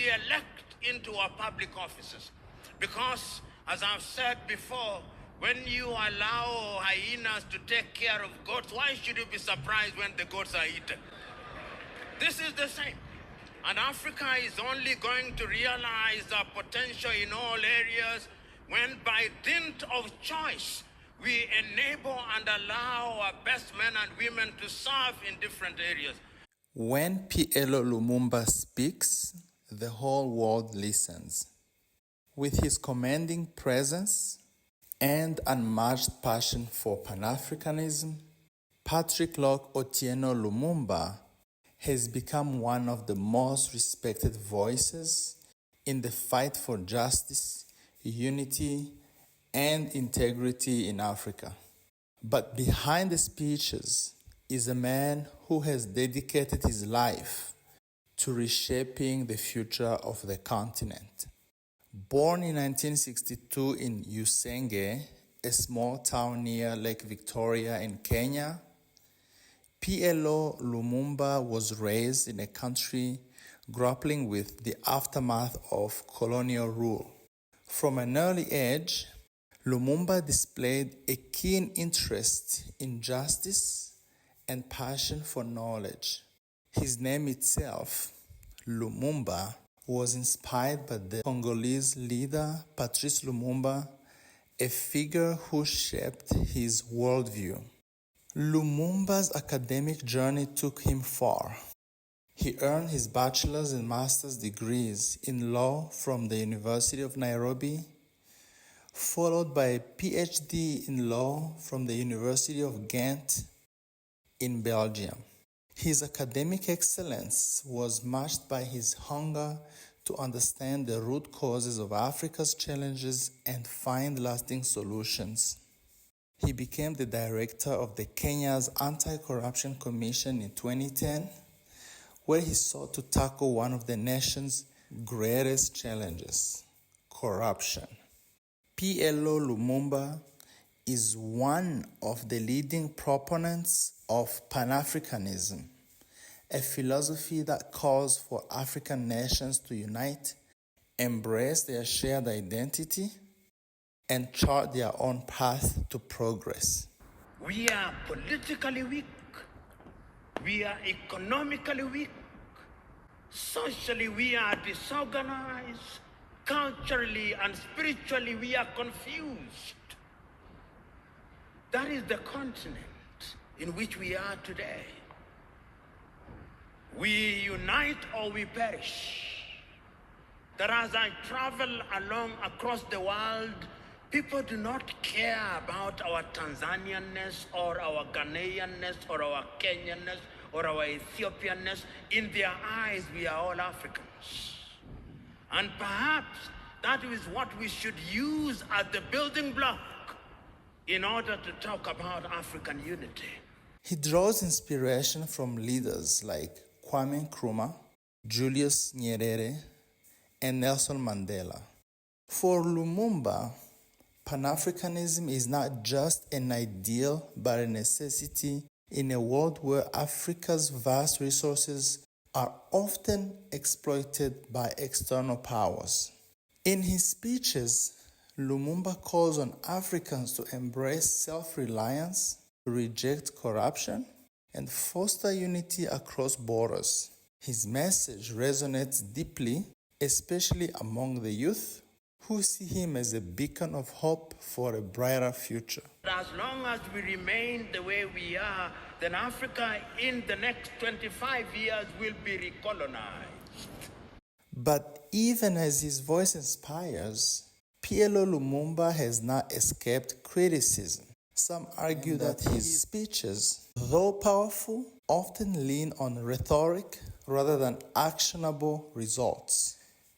we elect into our public offices. Because, as I've said before, when you allow hyenas to take care of goats, why should you be surprised when the goats are eaten? This is the same. And Africa is only going to realize our potential in all areas when, by dint of choice, we enable and allow our best men and women to serve in different areas. When P.L.O. Lumumba speaks, the whole world listens. With his commanding presence and unmatched passion for Pan-Africanism, Loch Otieno Lumumba has become one of the most respected voices in the fight for justice, unity, and integrity in Africa. But behind the speeches is a man who has dedicated his life to reshaping the future of the continent. Born in 1962 in Usenge, a small town near Lake Victoria in Kenya, P.L.O. Lumumba was raised in a country grappling with the aftermath of colonial rule. From an early age, Lumumba displayed a keen interest in justice and passion for knowledge. His name itself, Lumumba, was inspired by the Congolese leader Patrice Lumumba, a figure who shaped his worldview. Lumumba's academic journey took him far. He earned his bachelor's and master's degrees in law from the University of Nairobi, followed by a PhD in law from the University of Ghent in Belgium. His academic excellence was matched by his hunger to understand the root causes of Africa's challenges and find lasting solutions. He became the director of the Kenya's Anti-Corruption Commission in 2010, where he sought to tackle one of the nation's greatest challenges, corruption. P.L.O. Lumumba is one of the leading proponents of Pan-Africanism, a philosophy that calls for African nations to unite, embrace their shared identity, and chart their own path to progress. We are politically weak. We are economically weak. Socially, we are disorganized. Culturally and spiritually, we are confused. That is the continent in which we are today. We unite or we perish. That as I travel along across the world, people do not care about our Tanzanianness or our Ghanaianness or our Kenyanness or our Ethiopianness. In their eyes, we are all Africans. And perhaps that is what we should use as the building block in order to talk about African unity. He draws inspiration from leaders like Kwame Nkrumah, Julius Nyerere, and Nelson Mandela. For Lumumba, Pan-Africanism is not just an ideal but a necessity in a world where Africa's vast resources are often exploited by external powers. In his speeches, Lumumba calls on Africans to embrace self-reliance, reject corruption, and foster unity across borders. His message resonates deeply, especially among the youth, who see him as a beacon of hope for a brighter future. As long as we remain the way we are, then Africa in the next 25 years will be recolonized. But even as his voice inspires, P.L.O. Lumumba has not escaped criticism. Some argue that his speeches, though powerful, often lean on rhetoric rather than actionable results.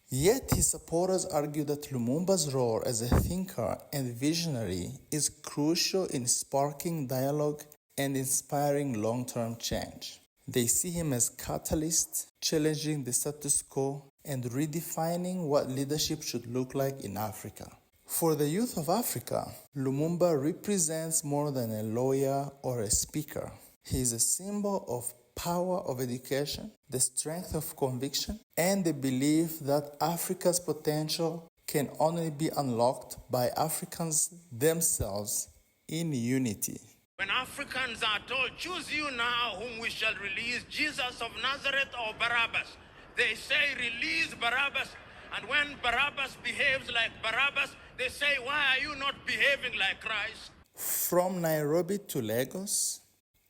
Yet his supporters argue that Lumumba's role as a thinker and visionary is crucial in sparking dialogue and inspiring long-term change. They see him as catalyst, challenging the status quo and redefining what leadership should look like in Africa. For the youth of Africa, Lumumba represents more than a lawyer or a speaker. He is a symbol of power of education, the strength of conviction, and the belief that Africa's potential can only be unlocked by Africans themselves in unity. When Africans are told, choose you now whom we shall release, Jesus of Nazareth or Barabbas, they say, release Barabbas. And when Barabbas behaves like Barabbas, they say, why are you not behaving like Christ? From Nairobi to Lagos,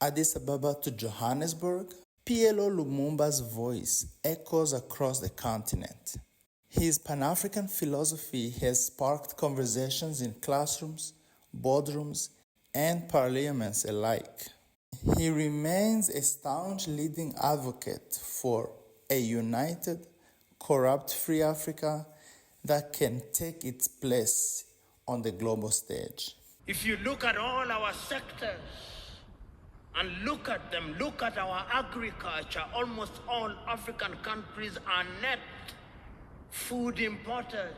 Addis Ababa to Johannesburg, PLO Lumumba's voice echoes across the continent. His Pan-African philosophy has sparked conversations in classrooms, boardrooms, and parliaments alike. He remains a staunch leading advocate for a united, corrupt-free Africa that can take its place on the global stage. If you look at all our sectors and look at them, look at our agriculture, almost all African countries are net food importers.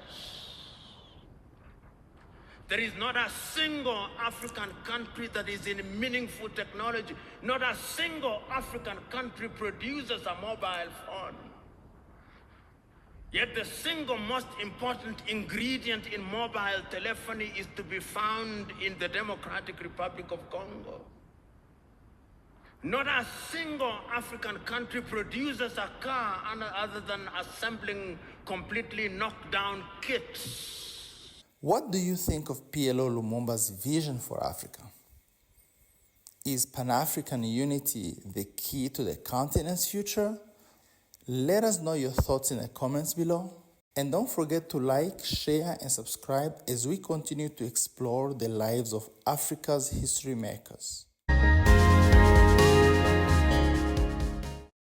There is not a single African country that is in meaningful technology. Not a single African country produces a mobile phone. Yet the single most important ingredient in mobile telephony is to be found in the Democratic Republic of Congo. Not a single African country produces a car other than assembling completely knocked down kits. What do you think of PLO Lumumba's vision for Africa? Is Pan-African unity the key to the continent's future? Let us know your thoughts in the comments below. And don't forget to like, share, and subscribe as we continue to explore the lives of Africa's history makers.